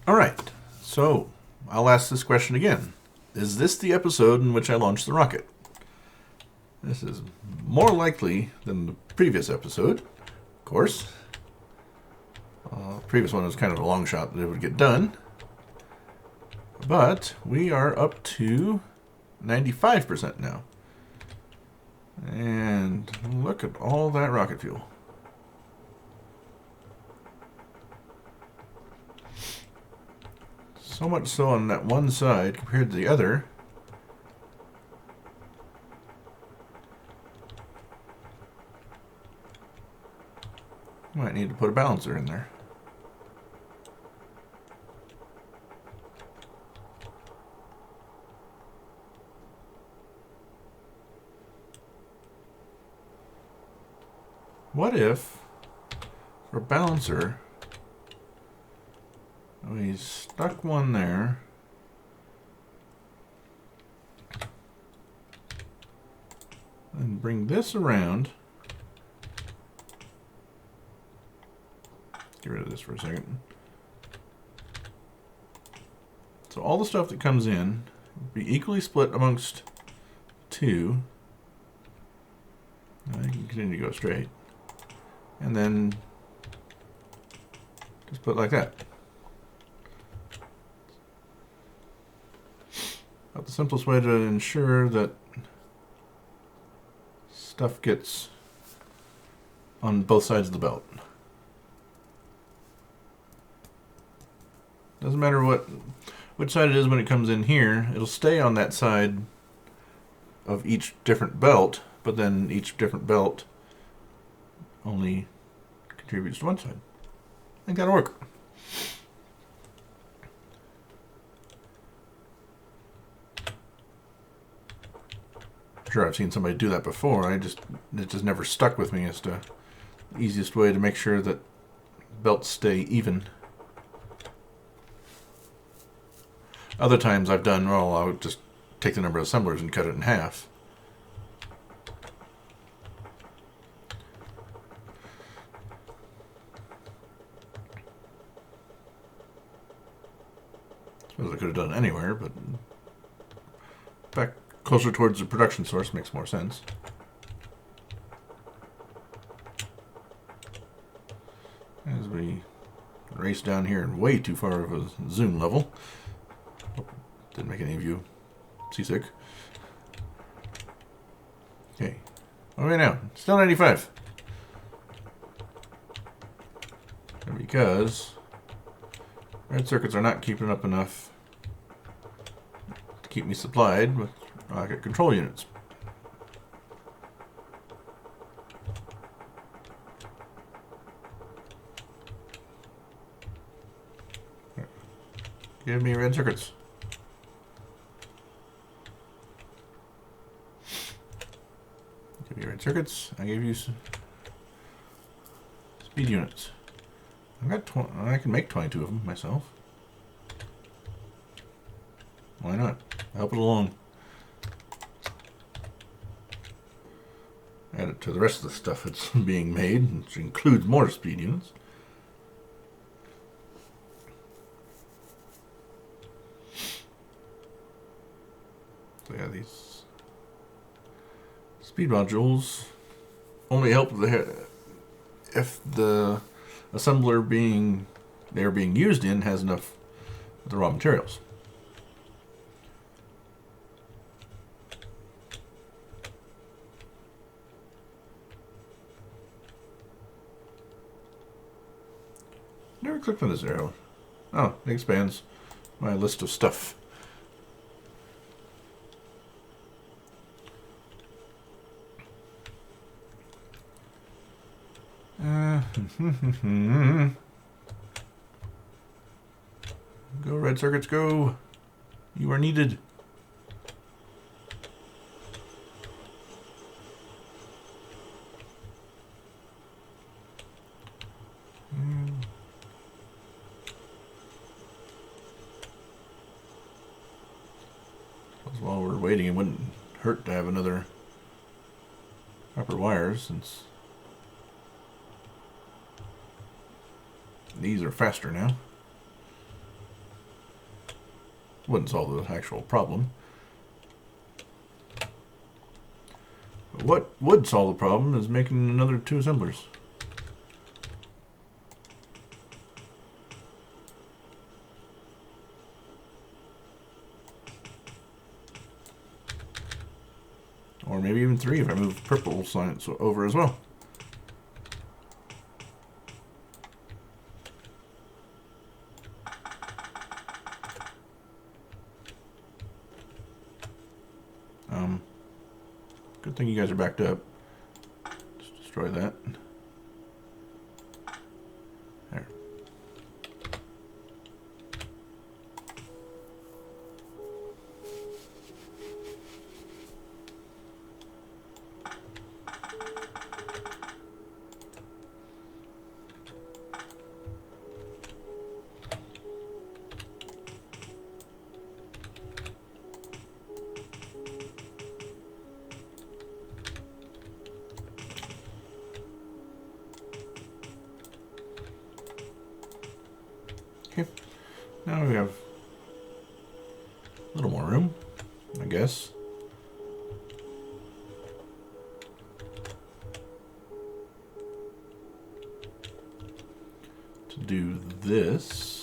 Alright, so I'll ask this question again. Is this the episode in which I launched the rocket? This is more likely than the previous episode, of course. The previous one was kind of a long shot that it would get done. But we are up to 95% now. And look at all that rocket fuel. So much so on that one side compared to the other. Might need to put a balancer in there. What if, for a balancer, we stuck one there, and bring this around. Get rid of this for a second. So all the stuff that comes in will be equally split amongst two. I can continue to go straight. And then just put it like that. About the simplest way to ensure that stuff gets on both sides of the belt. Doesn't matter which side it is when it comes in here, it'll stay on that side of each different belt, but then each different belt only contributes to one side. I think that'll work. Sure, I've seen somebody do that before. It just never stuck with me as to the easiest way to make sure that belts stay even. Other times I've done, well, I'll just take the number of assemblers and cut it in half. I suppose I could have done it anywhere, but back closer towards the production source makes more sense. As we race down here in way too far of a zoom level. Didn't make any of you seasick. Okay. Okay, now. Still 95. And because red circuits are not keeping up enough to keep me supplied with rocket control units. Give me red circuits. Give me red circuits. I gave you some speed units. I can make 22 of them myself. Why not? Help it along. Add it to the rest of the stuff that's being made, which includes more speed units. So yeah, these speed modules only help if the assembler they're being used in has enough of the raw materials. Never clicked on this arrow. Oh, it expands my list of stuff. Go, red circuits, go. You are needed. While we're waiting, it wouldn't hurt to have another copper wires since these are faster now. Wouldn't solve the actual problem. But what would solve the problem is making another 2 assemblers. Or maybe even 3 if I move purple science over as well. Good thing you guys are backed up. Just destroy that. There. Okay, now we have a little more room, I guess. To do this.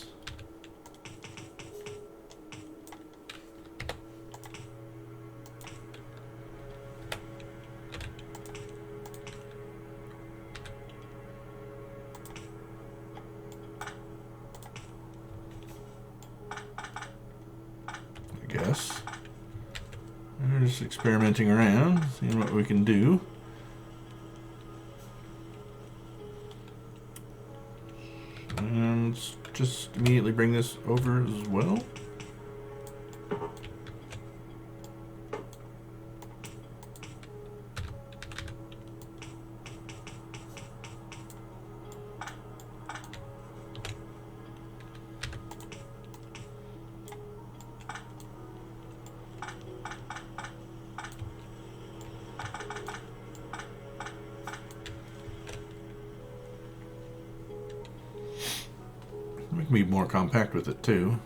Guess. We're just experimenting around, seeing what we can do. And let's just immediately bring this over as well. We can be more compact with it too.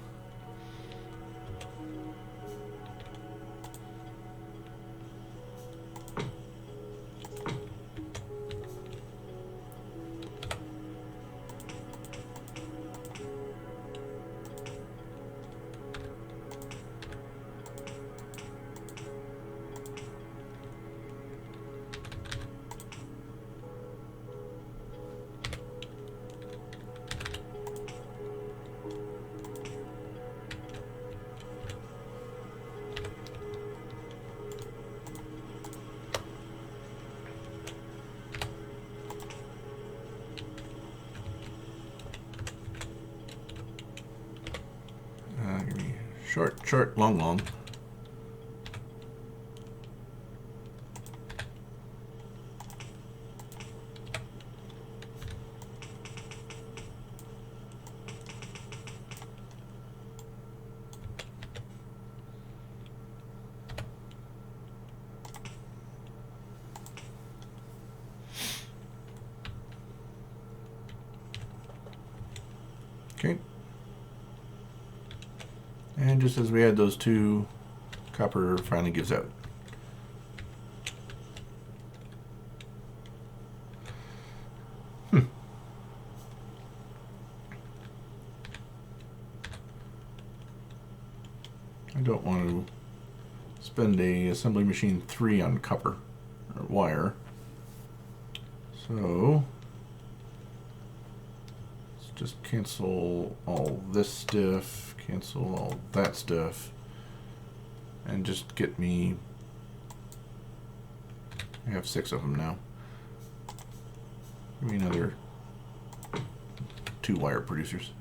Short, short, long, long. Okay. And just as we had those 2, copper finally gives out. I don't want to spend a assembly machine 3 on copper or wire. So let's just cancel all this stuff, cancel all that stuff, and just get me, I have 6 of them now. Give me another 2 wire producers.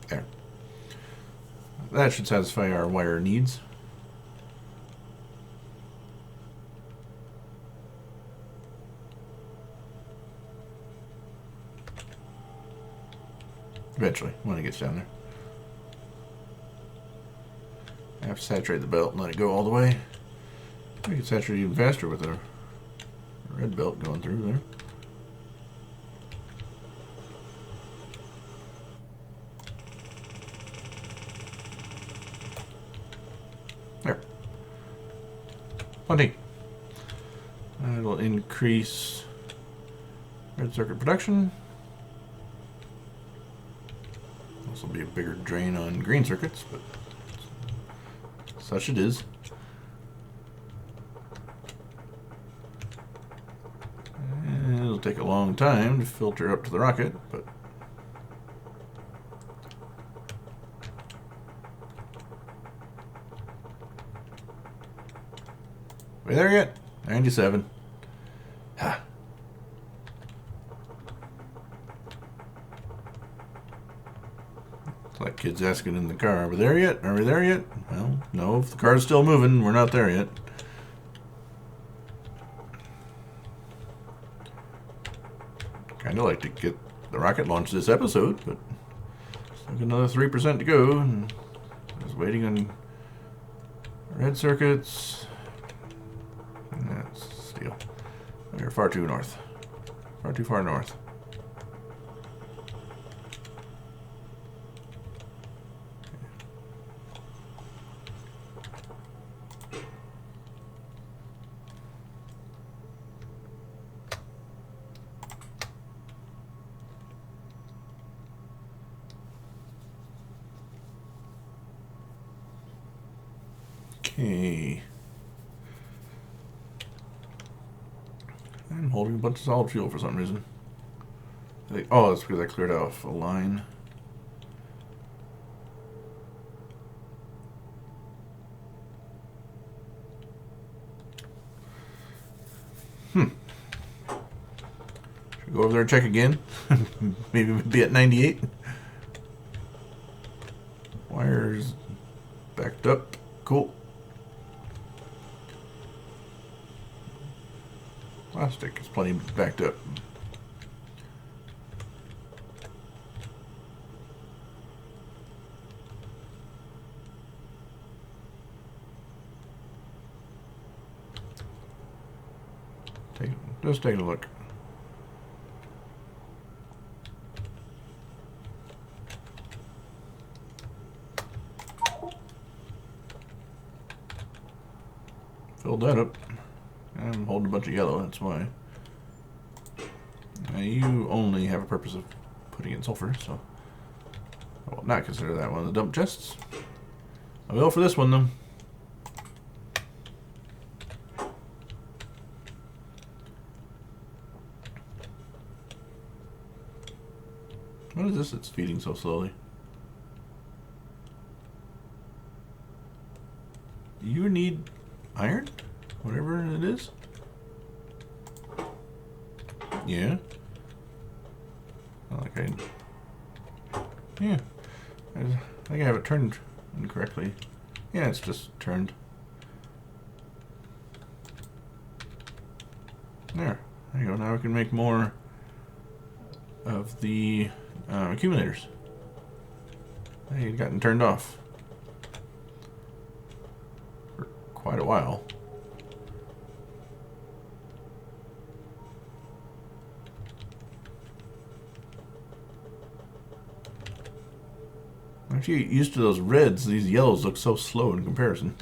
There. That should satisfy our wire needs. Eventually, when it gets down there. have to saturate the belt and let it go all the way. We can saturate even faster with a red belt going through there. There. Plenty. It'll increase red circuit production. This will be a bigger drain on green circuits, but such it is. And it'll take a long time to filter up to the rocket, but we there yet? 97. Ha. It's like kids asking in the car, are we there yet? Are we there yet? Well, no, if the car's still moving, we're not there yet. Kind of like to get the rocket launched this episode, but still got another 3% to go, and I was waiting on red circuits. That's steel. We're far too north. Far too far north. Okay. I'm holding a bunch of solid fuel for some reason. Oh, that's because I cleared off a line. Should we go over there and check again? Maybe be at 98. Wires backed up. Cool. Plastic is plenty backed up. Just take a look. Filled that up. I'm holding a bunch of yellow, that's why. Now you only have a purpose of putting in sulfur, so I will not consider that one of the dump chests. I will for this one, though. What is this that's feeding so slowly? You need iron? Whatever it is? Yeah. Okay. Yeah. I think I have it turned incorrectly. Yeah, it's just turned. There. There you go. Now we can make more of the accumulators. They had gotten turned off for quite a while. Once you get used to those reds, these yellows look so slow in comparison.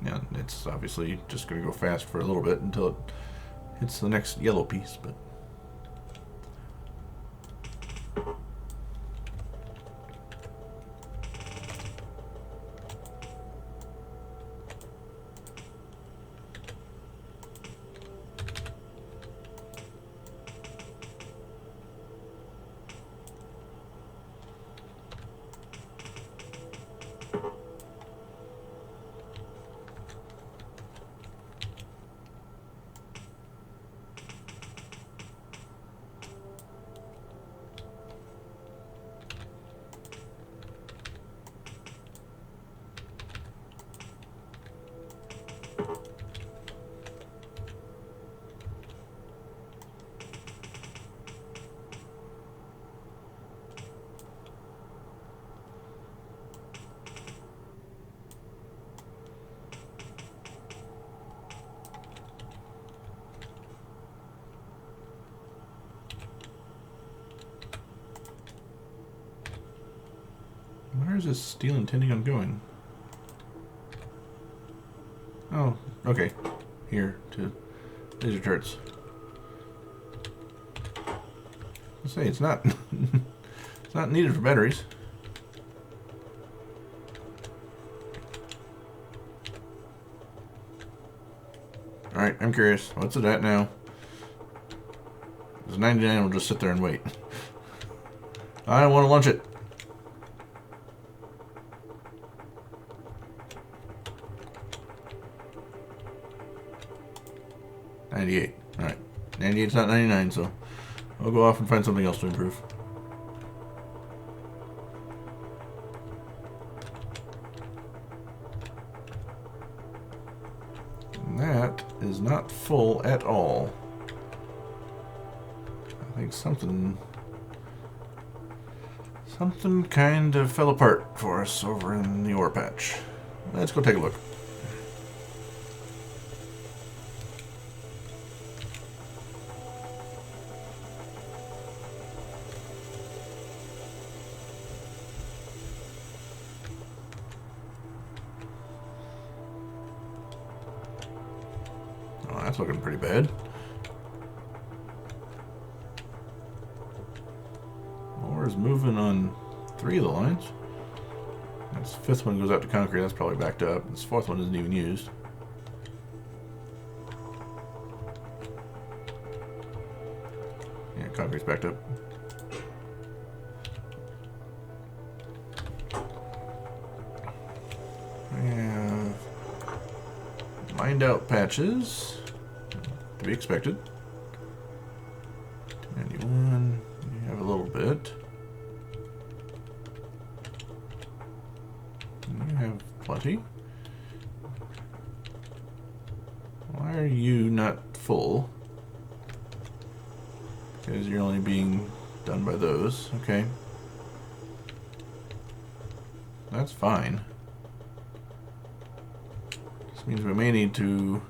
Yeah, it's obviously just going to go fast for a little bit until it hits the next yellow piece, but this steel intending on going? Oh, okay. Here, to laser turrets. I'll say, it's not... it's not needed for batteries. Alright, I'm curious. What's it at now? It's 99, we'll just sit there and wait. I don't want to launch it. $98. Alright. 98's not 99, so I'll go off and find something else to improve. And that is not full at all. I think something kind of fell apart for us over in the ore patch. Let's go take a look. Oh, that's looking pretty bad. Ore is moving on 3 of the lines. This 5th one goes out to concrete. That's probably backed up. This 4th one isn't even used. Yeah, concrete's backed up. We have mined out patches. To be expected. 91. You have a little bit. You have plenty. Why are you not full? Because you're only being done by those. Okay. That's fine. This means we may need to...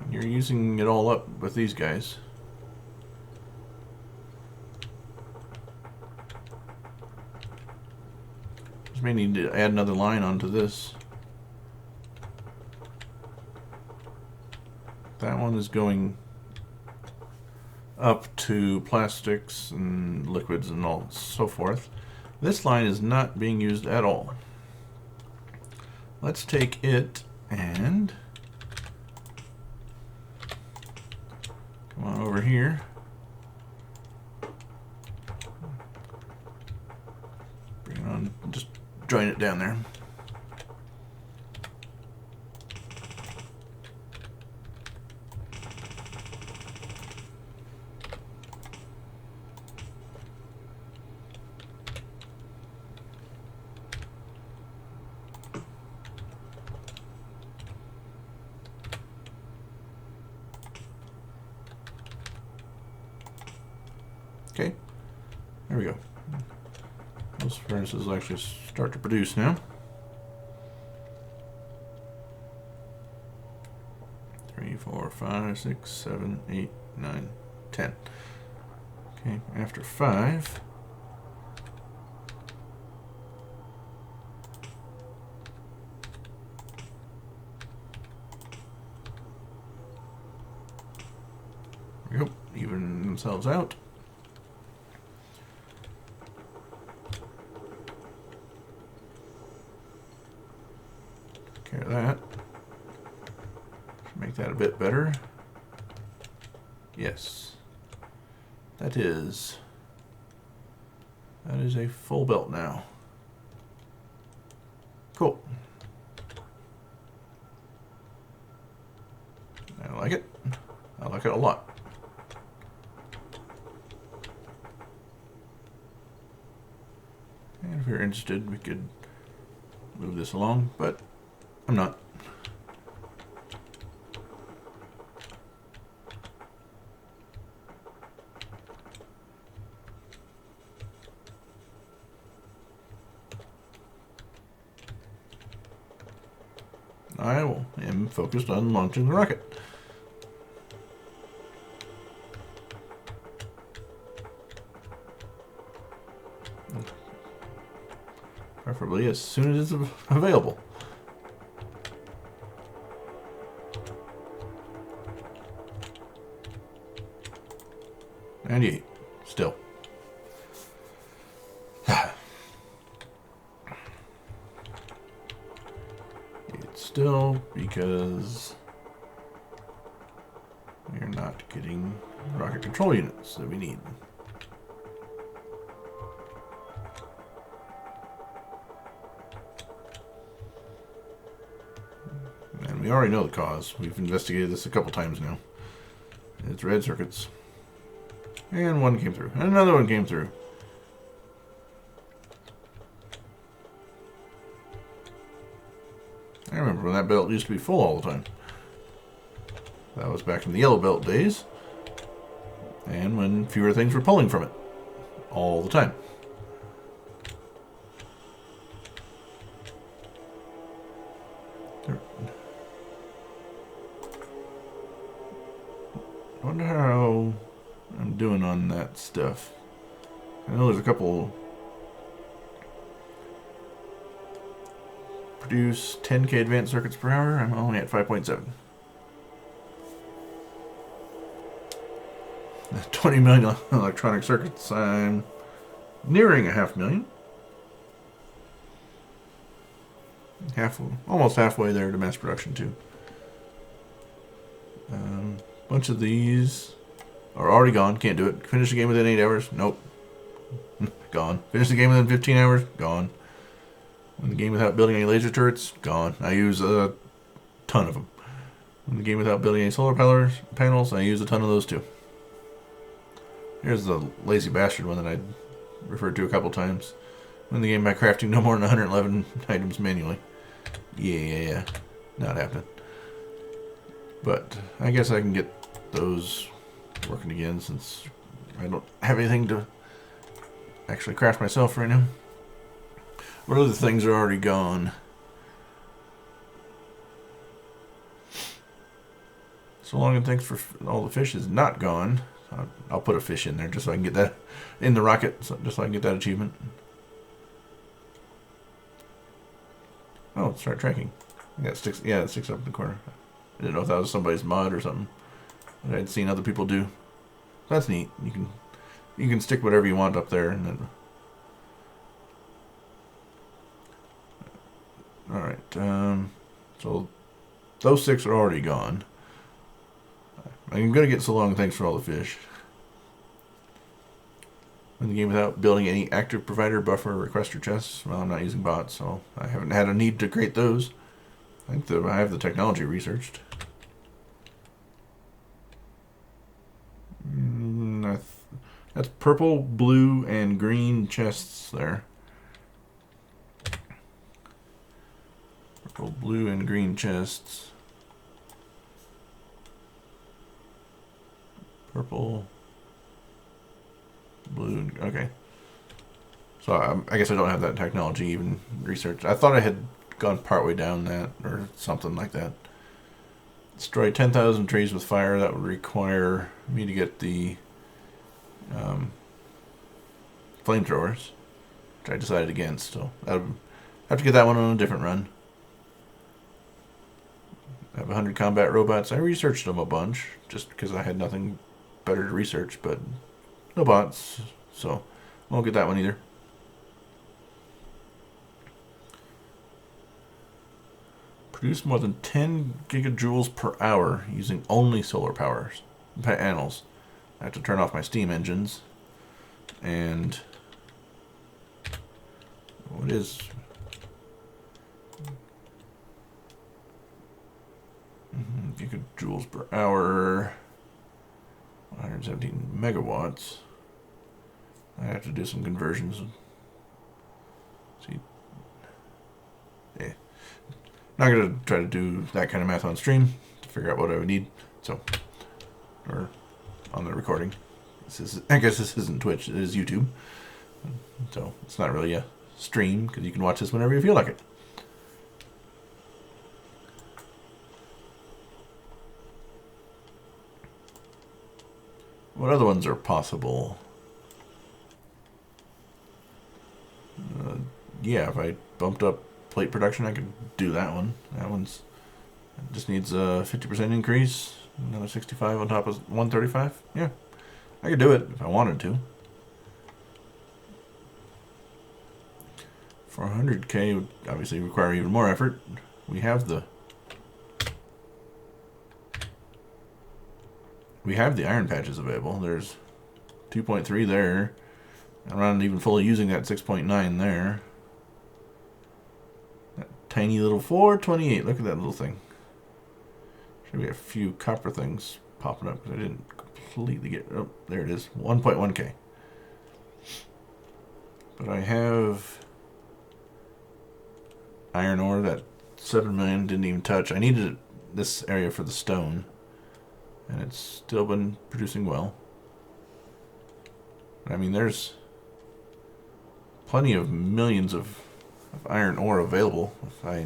You're using it all up with these guys. Just may need to add another line onto this. That one is going up to plastics and liquids and all so forth. This line is not being used at all. Let's take it and come on over here. Bring it on, just join it down there. Okay, there we go. Those furnaces will actually start to produce now. 3, 4, 5, 6, 7, 8, 9, 10. Okay, after 5. There we go, even themselves out. Care of that. Should make that a bit better. Yes. That is a full belt now. Cool. I like it. I like it a lot. And if you're interested, we could move this along, but I'm not. I am focused on launching the rocket. preferably as soon as it's available. $98. Still. It's still because we're not getting rocket control units that we need. And we already know the cause. We've investigated this a couple times now. It's red circuits. And one came through. And another one came through. I remember when that belt used to be full all the time. That was back in the yellow belt days. And when fewer things were pulling from it. All the time. I wonder how I'm doing on that stuff. I know there's a couple. Produce 10K advanced circuits per hour. I'm only at 5.7. 20 million electronic circuits. I'm nearing a 500,000. Almost halfway there to mass production too. Bunch of these are already gone. Can't do it. Finish the game within 8 hours. Nope. Gone. Finish the game within 15 hours. Gone. Win the game without building any laser turrets. Gone. I use a ton of them. Win the game without building any solar panels. I use a ton of those too. Here's the lazy bastard one that I referred to a couple times. Win the game by crafting no more than 111 items manually. Yeah. Not happening. But I guess I can get those working again since I don't have anything to actually craft myself right now. What other things are already gone? So long and thanks for all the fish is not gone. I'll put a fish in there just so I can get that in the rocket, just so I can get that achievement. Oh, start tracking. Yeah, it sticks up in the corner. I didn't know if that was somebody's mod or something that I'd seen other people do. That's neat. You can stick whatever you want up there, and then. All right. So those 6 are already gone. I'm gonna get so long. Thanks for all the fish. Win the game without building any active provider, buffer, requester chests. Well, I'm not using bots, so I haven't had a need to create those. I think I have the technology researched. That's purple, blue, and green chests there. Purple, blue, and green chests. Purple, blue, okay. So I guess I don't have that technology even researched. I thought I had gone partway down that or something like that. Destroy 10,000 trees with fire. That would require me to get the flamethrowers, which I decided against. So I would have to get that one on a different run. I have 100 combat robots. I researched them a bunch just because I had nothing better to research, but no bots, so I won't get that one either. Produce more than 10 gigajoules per hour using only solar panels. I have to turn off my steam engines. And what is gigajoules per hour? 117 megawatts. I have to do some conversions. See. Yeah. Not going to try to do that kind of math on stream to figure out what I would need. So, or on the recording. I guess this isn't Twitch, it is YouTube. So, it's not really a stream because you can watch this whenever you feel like it. What other ones are possible? yeah, if I bumped up plate production, I could do that one. That one's just needs a 50% increase, another 65 on top of 135. Yeah, I could do it if I wanted to. For 100K would obviously require even more effort. We have the iron patches available. There's 2.3 there. I'm not even fully using that 6.9 there. That tiny little 428. Look at that little thing. Should be a few copper things popping up because I didn't completely get. Oh, there it is. 1.1K. But I have iron ore that 7 million didn't even touch. I needed this area for the stone, and it's still been producing well. I mean, there's plenty of millions of iron ore available if I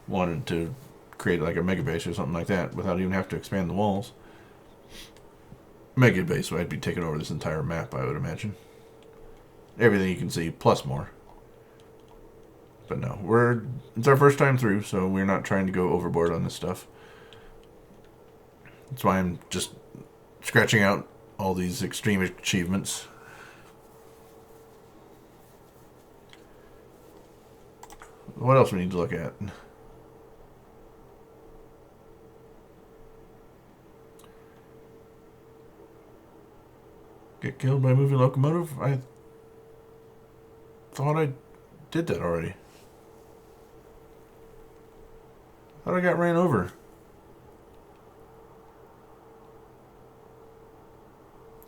wanted to create like a mega base or something like that without even have to expand the walls. Mega base, so I'd be taking over this entire map, I would imagine. Everything you can see, plus more. But no, it's our first time through, so we're not trying to go overboard on this stuff. That's why I'm just scratching out all these extreme achievements. What else we need to look at? Get killed by a moving locomotive? I thought I did that already. I thought I got ran over.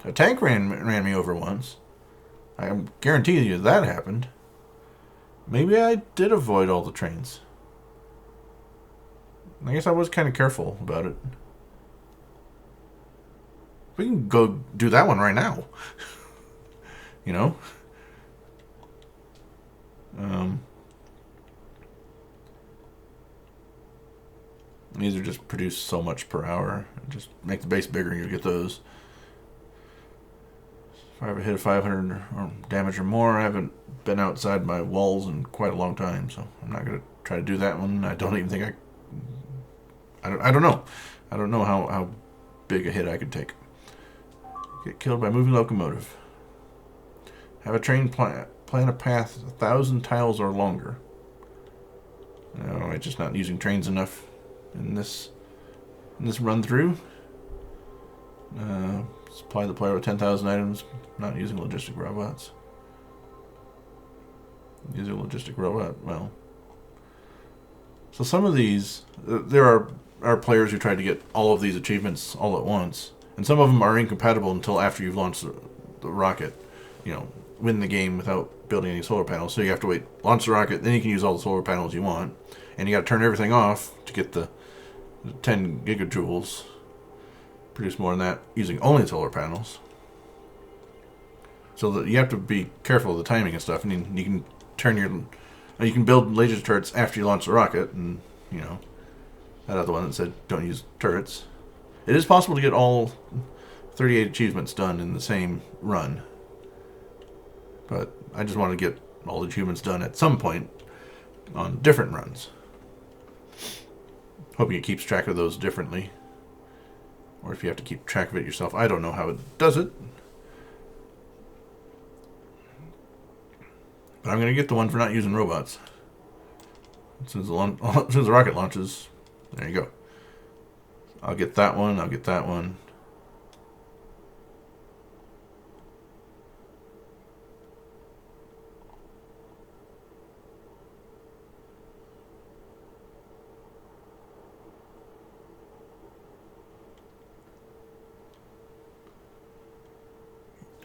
A tank ran me over once. I guarantee you that happened. Maybe I did avoid all the trains. I guess I was kind of careful about it. We can go do that one right now. You know? These are just produced so much per hour. Just make the base bigger and you'll get those. If I ever hit a 500 or damage or more, I haven't been outside my walls in quite a long time, so I'm not going to try to do that one. I don't even think I don't know. I don't know how big a hit I could take. Get killed by moving locomotive. Have a train plan a path 1,000 tiles or longer. No, I'm just not using trains enough in this run through. Supply the player with 10,000 items. Not using logistic robots. Using a logistic robot. Well, so some of these, there are players who try to get all of these achievements all at once, and some of them are incompatible until after you've launched the rocket. You know, win the game without building any solar panels. So you have to wait, launch the rocket, then you can use all the solar panels you want, and you got to turn everything off to get the 10 gigajoules. Produce more than that using only solar panels. So that you have to be careful of the timing and stuff. And you can you can build laser turrets after you launch the rocket, and you know that other one that said don't use turrets. It is possible to get all 38 achievements done in the same run, but I just want to get all the achievements done at some point on different runs. Hoping it keeps track of those differently. Or if you have to keep track of it yourself. I don't know how it does it. But I'm going to get the one for not using robots. As soon as the rocket launches, there you go. I'll get that one. I'll get that one.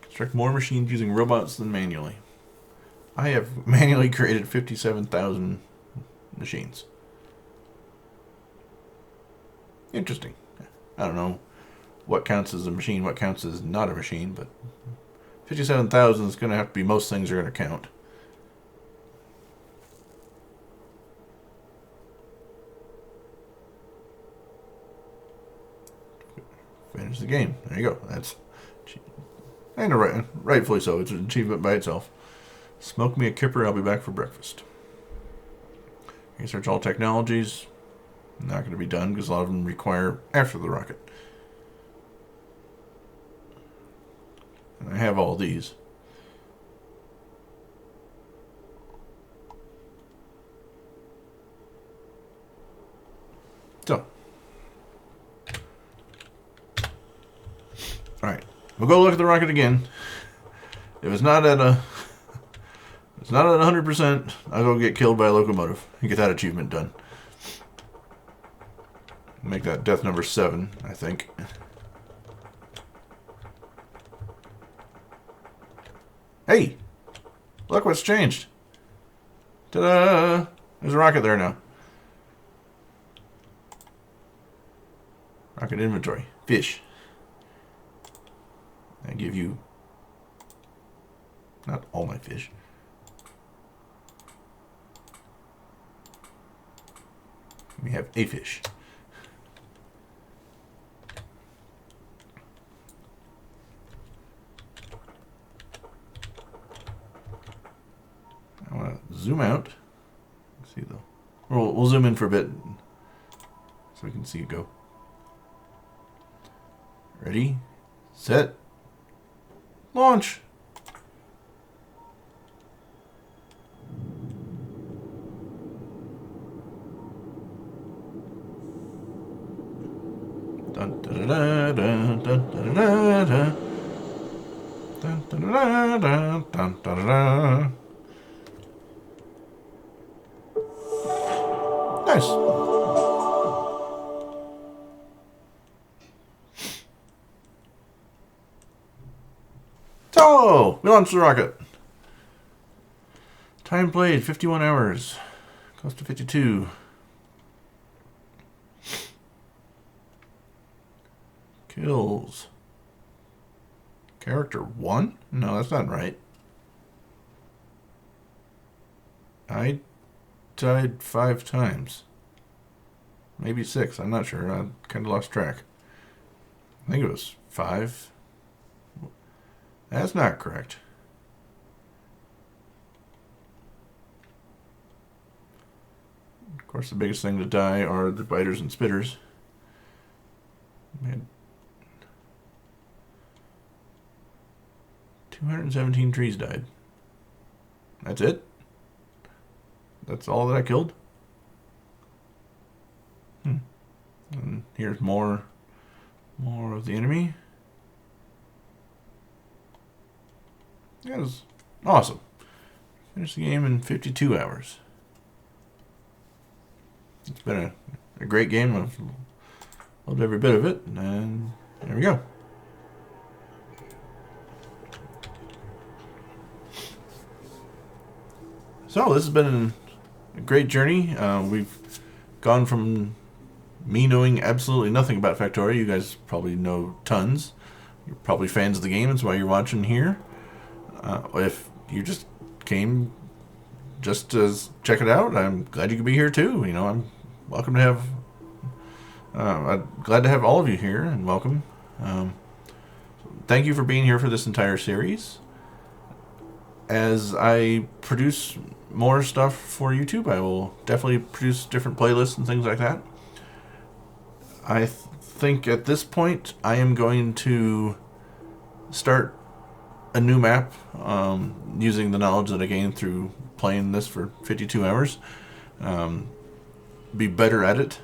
Construct more machines using robots than manually. I have manually created 57,000 machines. Interesting. I don't know what counts as a machine, what counts as not a machine, but 57,000 is going to have to be most things are going to count. Finish the game. There you go. That's and rightfully so. It's an achievement by itself. Smoke me a kipper, I'll be back for breakfast. Research all technologies. Not going to be done because a lot of them require after the rocket. And I have all these. So. Alright. We'll go look at the rocket again. If it's not at 100%, I'll go get killed by a locomotive and get that achievement done. Make that death number 7, I think. Hey! Look what's changed. Ta-da! There's a rocket there now. Rocket inventory. Fish. I give you... not all my fish. We have a fish. I want to zoom out. Let's see though. We'll zoom in for a bit so we can see it go. Ready, set, launch. Dun, da, da, da, da, dun, da, da, da. Dun, da, da, da, dun, da, da, da. Nice. So, we launched the rocket. Time played, 51 hours. Close to 52. Kills. Character 1? No, that's not right. I died 5 times. Maybe 6, I'm not sure. I kind of lost track. I think it was 5. That's not correct. Of course, the biggest thing to die are the biters and spitters. Man. 217 trees died. That's it? That's all that I killed? And here's more of the enemy. That was awesome. Finished the game in 52 hours. It's been a great game. I've loved every bit of it. And there we go. So this has been a great journey. We've gone from me knowing absolutely nothing about Factorio. You guys probably know tons. You're probably fans of the game. That's why you're watching here. If you just came just to check it out, I'm glad you could be here too. You know, I'm welcome to have. I'm glad to have all of you here and welcome. Thank you for being here for this entire series. As I produce more stuff for YouTube, I will definitely produce different playlists and things like that. I think at this point I am going to start a new map using the knowledge that I gained through playing this for 52 hours. Be better at it.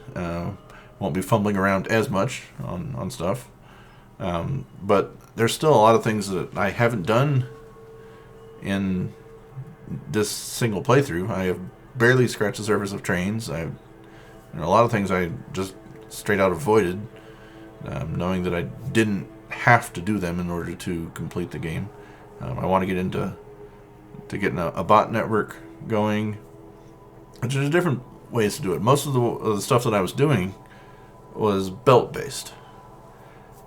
Won't be fumbling around as much on stuff. But there's still a lot of things that I haven't done in this single playthrough. I have barely scratched the surface of trains. A lot of things I just straight out avoided, knowing that I didn't have to do them in order to complete the game. I want to get into getting a bot network going, which there's different ways to do it. Most of the stuff that I was doing was belt based,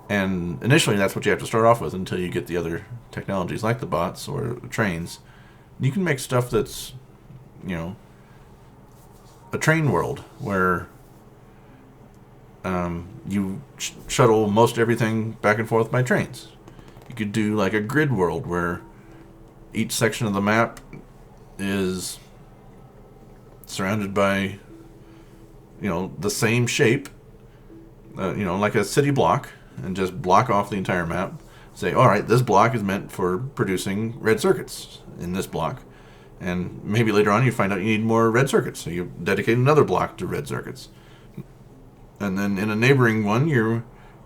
and initially that's what you have to start off with until you get the other technologies like the bots or the trains. You can make stuff that's, you know, a train world where you shuttle most everything back and forth by trains. You could do like a grid world where Each section of the map is surrounded by, the same shape, like a city block, and just block off the entire map. Say, all right, this block is meant for producing red circuits in this block. And maybe later on you find out you need more red circuits, so you dedicate another block to red circuits. And then in a neighboring one, you're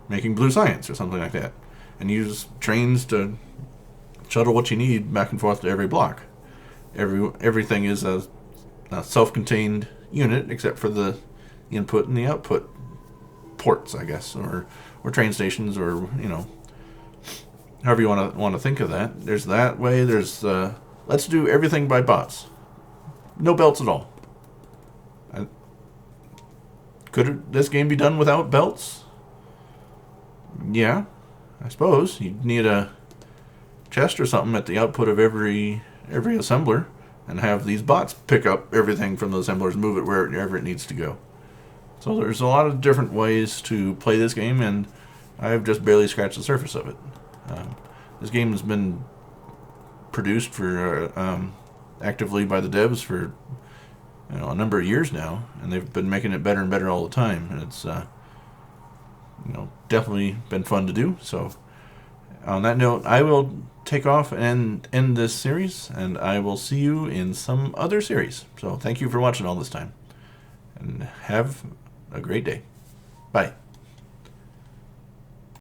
making blue science or something like that. And use trains to shuttle what you need back and forth to every block. Everything is a self-contained unit except for the input and the output ports, I guess, or train stations, or however you want to think of that. There's that way. There's let's do everything by bots, no belts at all. Could this game be done without belts? Yeah, I suppose you'd need a chest or something at the output of every assembler, and have these bots pick up everything from the assemblers, move it wherever it needs to go. So there's a lot of different ways to play this game, and I've just barely scratched the surface of it. This game has been produced for actively by the devs for a number of years now, and they've been making it better and better all the time. And it's definitely been fun to do. So on that note, I will take off and end this series, and I will see you in some other series. So thank you for watching all this time, and have a great day. Bye.